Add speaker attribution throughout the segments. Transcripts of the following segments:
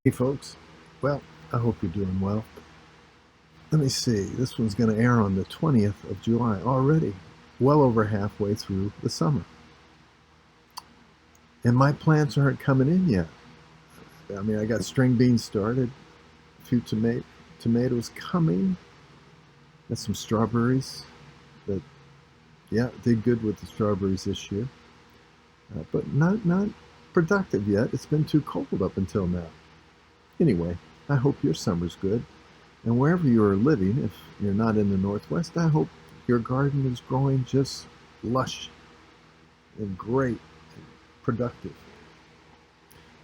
Speaker 1: Hey folks, well, I hope you're doing well. Let me see, this one's going to air on the 20th of July already, well over halfway through the summer. And my plants aren't coming in yet. I mean, I got string beans started, a few tomatoes coming, got some strawberries that, yeah, did good with the strawberries this year. But not productive yet. It's been too cold up until now. Anyway, I hope your summer's good. And wherever you are living, if you're not in the Northwest, I hope your garden is growing just lush and great and productive.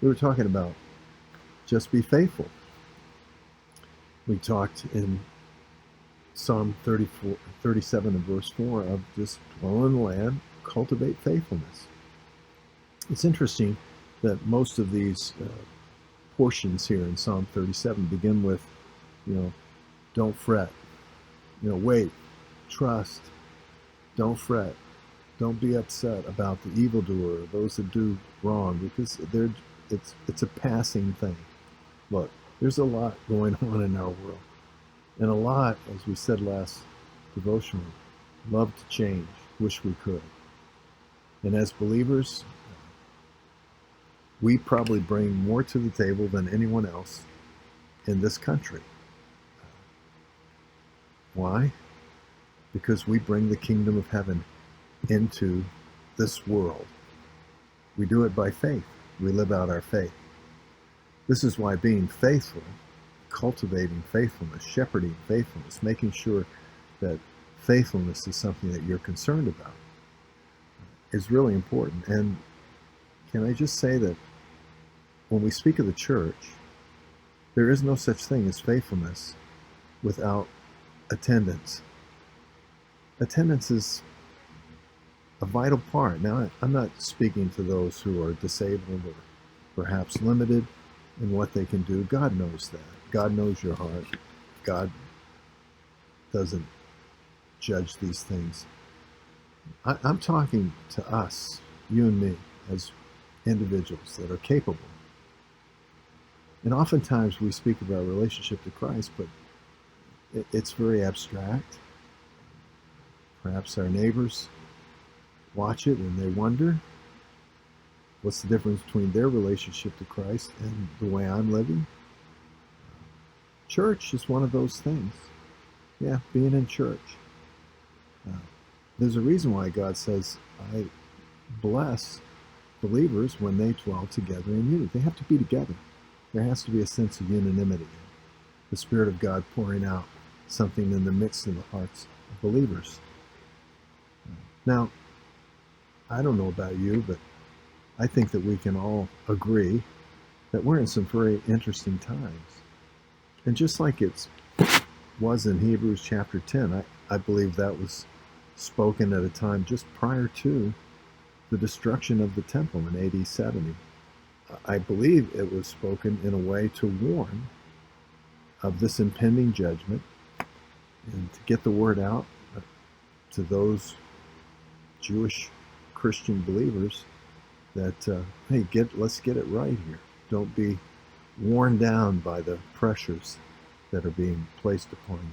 Speaker 1: We were talking about just be faithful. We talked in Psalm 37 and verse 4 of just dwell in the land, cultivate faithfulness. It's interesting that most of these portions here in Psalm 37 begin with, don't fret, wait, trust, don't fret, don't be upset about the evildoer, those that do wrong, because it's a passing thing. Look, there's a lot going on in our world, and a lot, as we said last devotional, love to change, wish we could. And as believers, we probably bring more to the table than anyone else in this country. Why? Because we bring the kingdom of heaven into this world. We do it by faith. We live out our faith. This is why being faithful, cultivating faithfulness, shepherding faithfulness, making sure that faithfulness is something that you're concerned about is really important. And can I just say that when we speak of the church, there is no such thing as faithfulness without attendance. Attendance is a vital part. Now, I'm not speaking to those who are disabled or perhaps limited in what they can do. God knows that. God knows your heart. God doesn't judge these things. I'm talking to us, you and me, as individuals that are capable. And oftentimes we speak of our relationship to Christ, but it's very abstract. Perhaps our neighbors watch it and they wonder, what's the difference between their relationship to Christ and the way I'm living? Church is one of those things. Yeah, being in church. There's a reason why God says, I bless believers when they dwell together in unity. They have to be together. There has to be a sense of unanimity. The Spirit of God pouring out something in the midst of the hearts of believers. Now, I don't know about you, but I think that we can all agree that we're in some very interesting times. And just like it was in Hebrews chapter 10, I believe that was spoken at a time just prior to the destruction of the temple in AD 70. I believe it was spoken in a way to warn of this impending judgment and to get the word out to those Jewish Christian believers that, hey, let's get it right here. Don't be worn down by the pressures that are being placed upon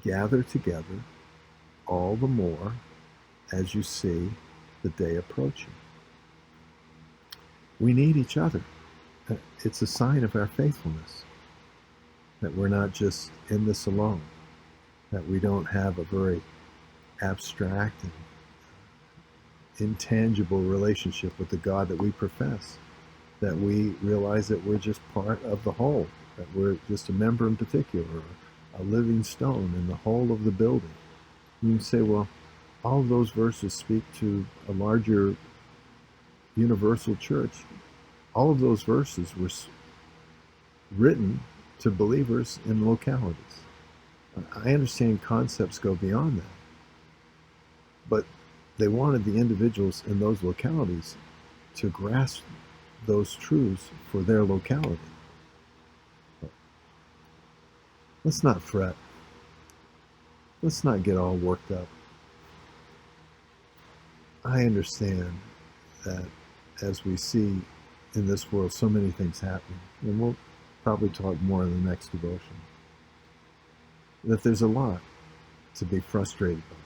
Speaker 1: you. Gather together all the more as you see the day approaching. We need each other. It's a sign of our faithfulness that we're not just in this alone, that we don't have a very abstract and intangible relationship with the God that we profess, that we realize that we're just part of the whole, that we're just a member in particular, or a living stone in the whole of the building. You can say, well, all of those verses speak to a larger universal church. All of those verses were written to believers in localities. I understand concepts go beyond that, but they wanted the individuals in those localities to grasp those truths for their locality. Let's not fret. Let's not get all worked up. I understand that as we see in this world, so many things happening, and we'll probably talk more in the next devotion, that there's a lot to be frustrated by.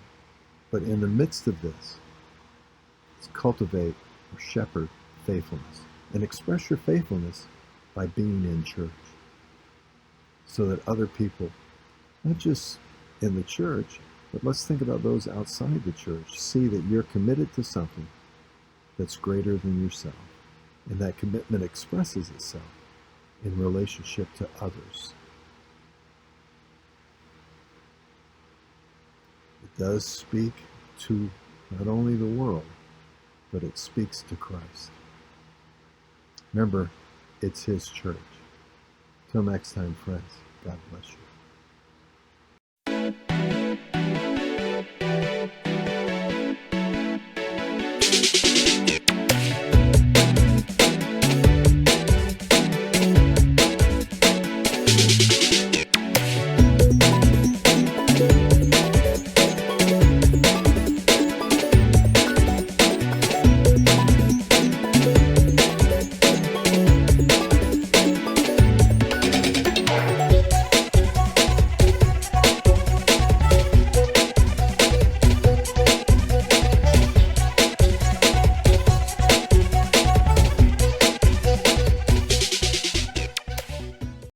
Speaker 1: But in the midst of this, let's cultivate or shepherd faithfulness and express your faithfulness by being in church, so that other people, not just in the church, but let's think about those outside the church, see that you're committed to something that's greater than yourself. And that commitment expresses itself in relationship to others. It does speak to not only the world, but it speaks to Christ. Remember, it's his church. Till next time, friends, God bless you.